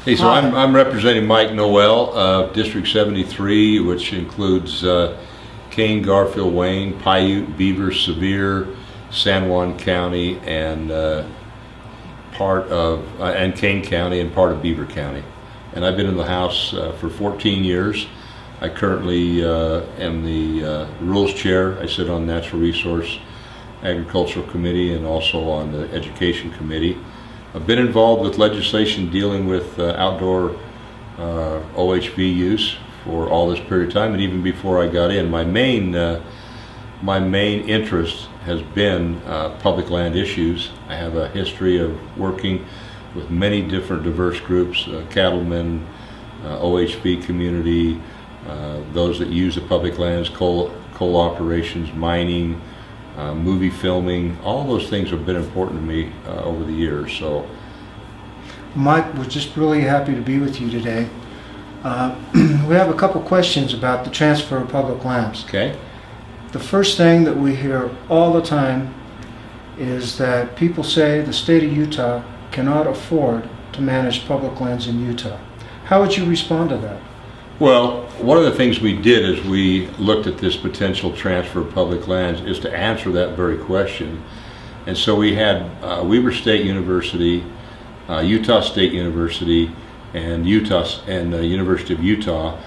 Hey, so I'm representing Mike Noel of District 73, which includes Kane, Garfield, Wayne, Paiute, Beaver, Sevier, San Juan County, and and Kane County and part of Beaver County. And I've been in the House for 14 years. I currently am the Rules Chair. I sit on the Natural Resource Agricultural Committee and also on the Education Committee. I've been involved with legislation dealing with outdoor OHV use for all this period of time, and even before I got in. My main interest has been public land issues. I have a history of working with many different diverse groups, cattlemen, OHV community, those that use the public lands, coal operations, mining, movie filming. All those things have been important to me over the years. So, Mike, we're just really happy to be with you today. We have a couple questions about the transfer of public lands. Okay. The first thing that we hear all the time is that people say the state of Utah cannot afford to manage public lands in Utah. How would you respond to that? Well, one of the things we did as we looked at this potential transfer of public lands is to answer that very question. And so we had Weber State University, Utah State University, and the University of Utah.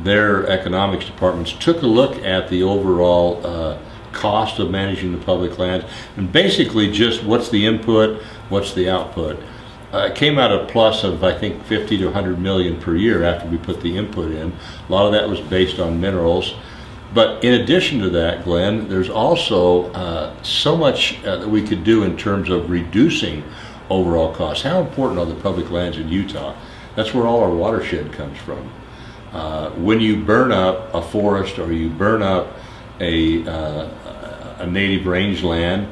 Their economics departments took a look at the overall cost of managing the public lands, and basically just what's the input, what's the output. It came out a plus of, I think, 50 to 100 million per year after we put the input in. A lot of that was based on minerals. But in addition to that, Glenn, there's also so much that we could do in terms of reducing overall costs. How important are the public lands in Utah? That's where all our watershed comes from. When you burn up a forest or you burn up a native rangeland,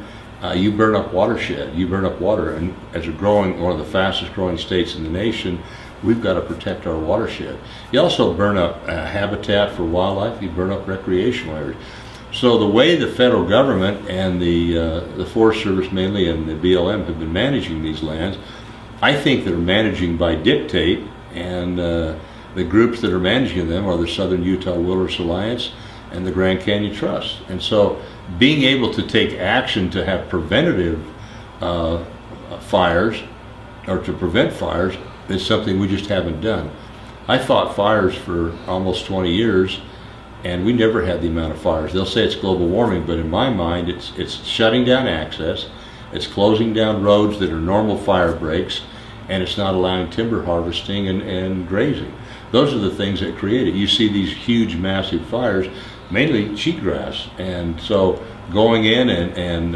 you burn up watershed, you burn up water, and as one of the fastest growing states in the nation, we've got to protect our watershed. You also burn up habitat for wildlife, you burn up recreational areas. So the way the federal government and the Forest Service mainly and the BLM have been managing these lands, I think they're managing by dictate, and the groups that are managing them are the Southern Utah Wilderness Alliance and the Grand Canyon Trust. And so being able to take action to have preventative fires, or to prevent fires, is something we just haven't done. I fought fires for almost 20 years, and we never had the amount of fires. They'll say it's global warming, but in my mind it's shutting down access, it's closing down roads that are normal fire breaks, and it's not allowing timber harvesting and grazing. Those are the things that create it. You see these huge, massive fires, mainly cheatgrass, and so going in and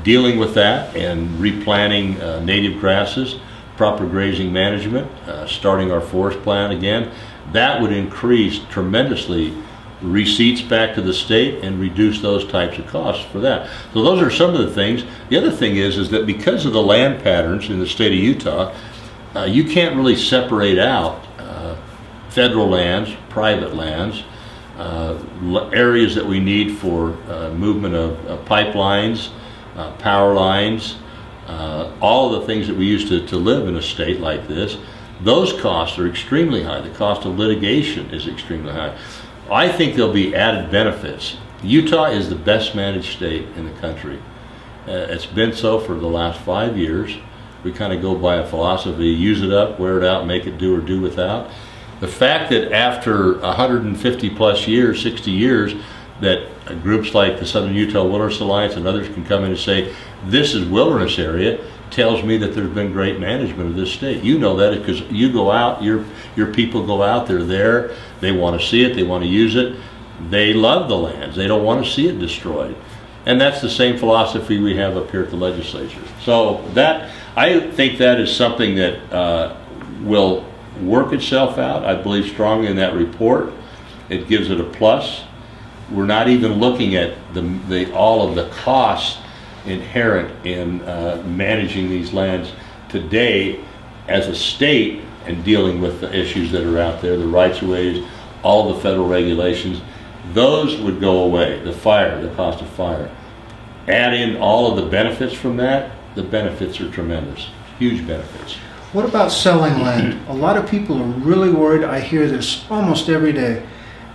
dealing with that and replanting native grasses, proper grazing management, starting our forest plan again, that would increase tremendously receipts back to the state and reduce those types of costs for that. So those are some of the things. The other thing is that because of the land patterns in the state of Utah, you can't really separate out federal lands, private lands, areas that we need for movement of pipelines, power lines, all of the things that we use to live in a state like this. Those costs are extremely high. The cost of litigation is extremely high. I think there'll be added benefits. Utah is the best managed state in the country. It's been so for the last 5 years. We kind of go by a philosophy: use it up, wear it out, make it do or do without. The fact that after 150 plus years, 60 years, that groups like the Southern Utah Wilderness Alliance and others can come in and say, this is wilderness area, tells me that there's been great management of this state. You know that because you go out, your people go out, they're there, they want to see it, they want to use it, they love the lands, they don't want to see it destroyed. And that's the same philosophy we have up here at the legislature. So that, I think that is something that will work itself out. I believe strongly in that report. It gives it a plus. We're not even looking at all of the costs inherent in managing these lands today as a state and dealing with the issues that are out there, the rights of ways, all the federal regulations. Those would go away. The cost of fire. Add in all of the benefits from that, the benefits are tremendous. Huge benefits. What about selling land? A lot of people are really worried. I hear this almost every day,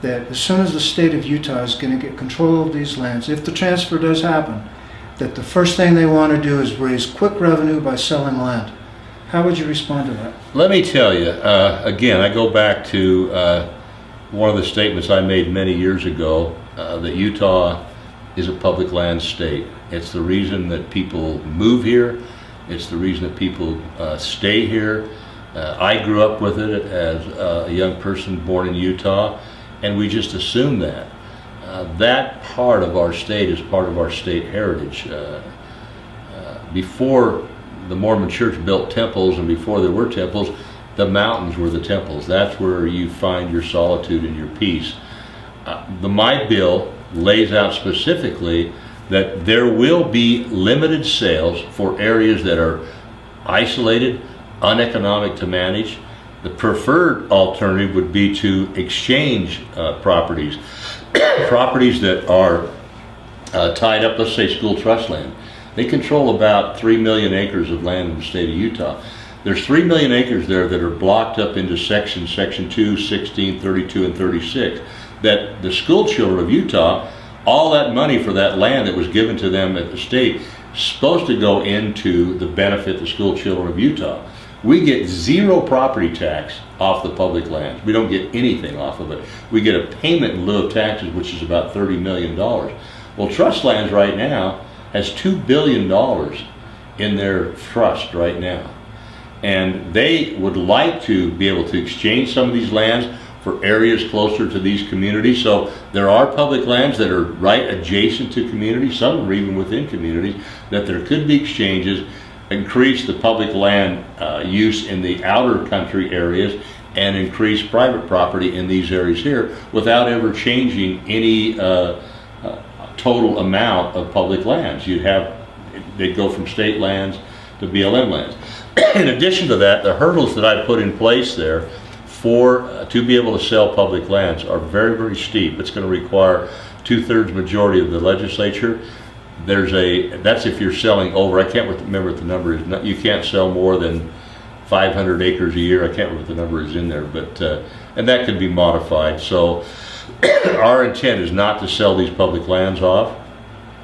that as soon as the state of Utah is going to get control of these lands, if the transfer does happen, that the first thing they want to do is raise quick revenue by selling land. How would you respond to that? Let me tell you, again, I go back to one of the statements I made many years ago, that Utah is a public land state. It's the reason that people move here. It's the reason that people stay here. I grew up with it as a young person born in Utah, and we just assume that. That part of our state is part of our state heritage. Before the Mormon Church built temples, and before there were temples, the mountains were the temples. That's where you find your solitude and your peace. My bill lays out specifically that there will be limited sales for areas that are isolated, uneconomic to manage. The preferred alternative would be to exchange properties, properties that are tied up, let's say school trust land. They control about 3 million acres of land in the state of Utah. There's 3 million acres there that are blocked up into section 2, 16, 32, and 36. That the school children of Utah, all that money for that land that was given to them at the state, is supposed to go into the benefit the school children of Utah. We get zero property tax off the public lands. We don't get anything off of it. We get a payment in lieu of taxes, which is about $30 million. Well, Trust Lands right now has $2 billion in their trust right now. And they would like to be able to exchange some of these lands for areas closer to these communities. So there are public lands that are right adjacent to communities, some are even within communities, that there could be exchanges, increase the public land use in the outer country areas, and increase private property in these areas here without ever changing any total amount of public lands. They'd go from state lands to BLM lands. In addition to that, the hurdles that I put in place there to be able to sell public lands are very, very steep. It's going to require 2/3 majority of the legislature. That's if you're selling over, I can't remember what the number is. You can't sell more than 500 acres a year. I can't remember what the number is in there, but and that could be modified. So our intent is not to sell these public lands off.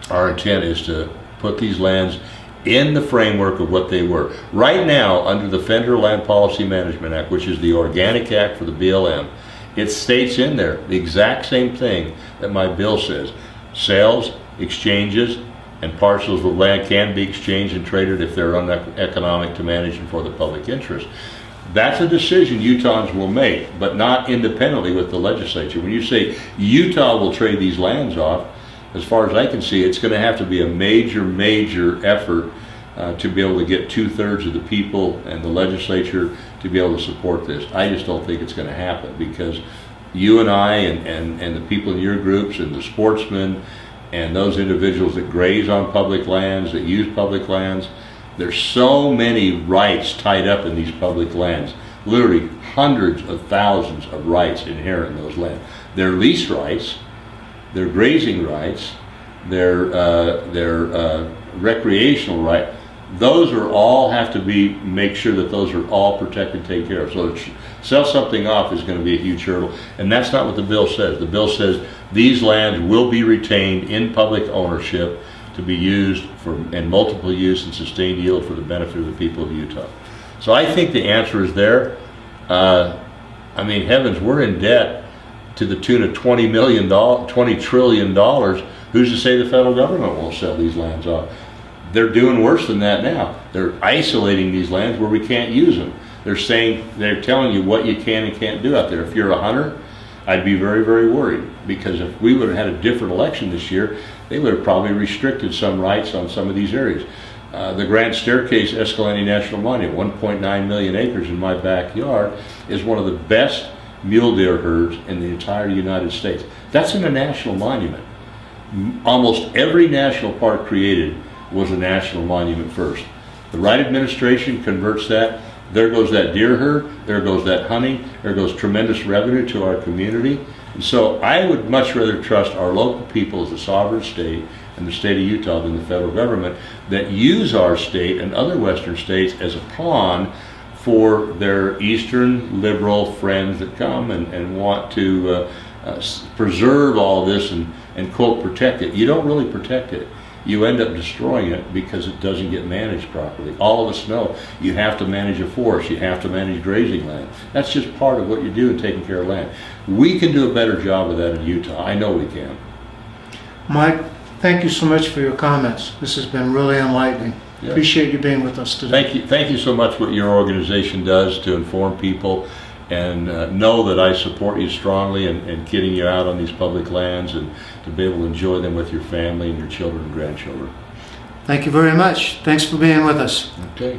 Our intent is to put these lands in the framework of what they were. Right now, under the Federal Land Policy Management Act, which is the organic act for the BLM, it states in there the exact same thing that my bill says. Sales, exchanges, and parcels of land can be exchanged and traded if they're uneconomic to manage and for the public interest. That's a decision Utahns will make, but not independently with the legislature. When you say Utah will trade these lands off, as far as I can see, it's going to have to be a major, major effort to be able to get 2/3 of the people and the legislature to be able to support this. I just don't think it's going to happen, because you and I and the people in your groups and the sportsmen and those individuals that graze on public lands, that use public lands, there's so many rights tied up in these public lands. Literally hundreds of thousands of rights inherent in those lands. Their lease rights, their grazing rights, their recreational right, those are all have to be, make sure that those are all protected and taken care of. So to sell something off is going to be a huge hurdle, and that's not what the bill says. The bill says these lands will be retained in public ownership to be used in multiple use and sustained yield for the benefit of the people of Utah. So I think the answer is there. I mean, heavens, we're in debt to the tune of $20 trillion. Who's to say the federal government won't sell these lands off? They're doing worse than that now. They're isolating these lands where we can't use them. They're telling you what you can and can't do out there. If you're a hunter, I'd be very, very worried, because if we would have had a different election this year, they would have probably restricted some rights on some of these areas. The Grand Staircase Escalante National Monument, 1.9 million acres in my backyard, is one of the best mule deer herds in the entire United States. That's in a national monument. Almost every national park created was a national monument first. The right administration converts that. There goes that deer herd, there goes that hunting, there goes tremendous revenue to our community. And so I would much rather trust our local people as a sovereign state and the state of Utah than the federal government that use our state and other western states as a pawn for their Eastern liberal friends that come and want to preserve all this and quote protect it. You don't really protect it. You end up destroying it because it doesn't get managed properly. All of us know you have to manage a forest, you have to manage grazing land. That's just part of what you do in taking care of land. We can do a better job of that in Utah. I know we can. Mike, thank you so much for your comments. This has been really enlightening. Yeah. Appreciate you being with us today. Thank you so much what your organization does to inform people, and know that I support you strongly in getting you out on these public lands and to be able to enjoy them with your family and your children and grandchildren. Thank you very much. Thanks for being with us. Okay.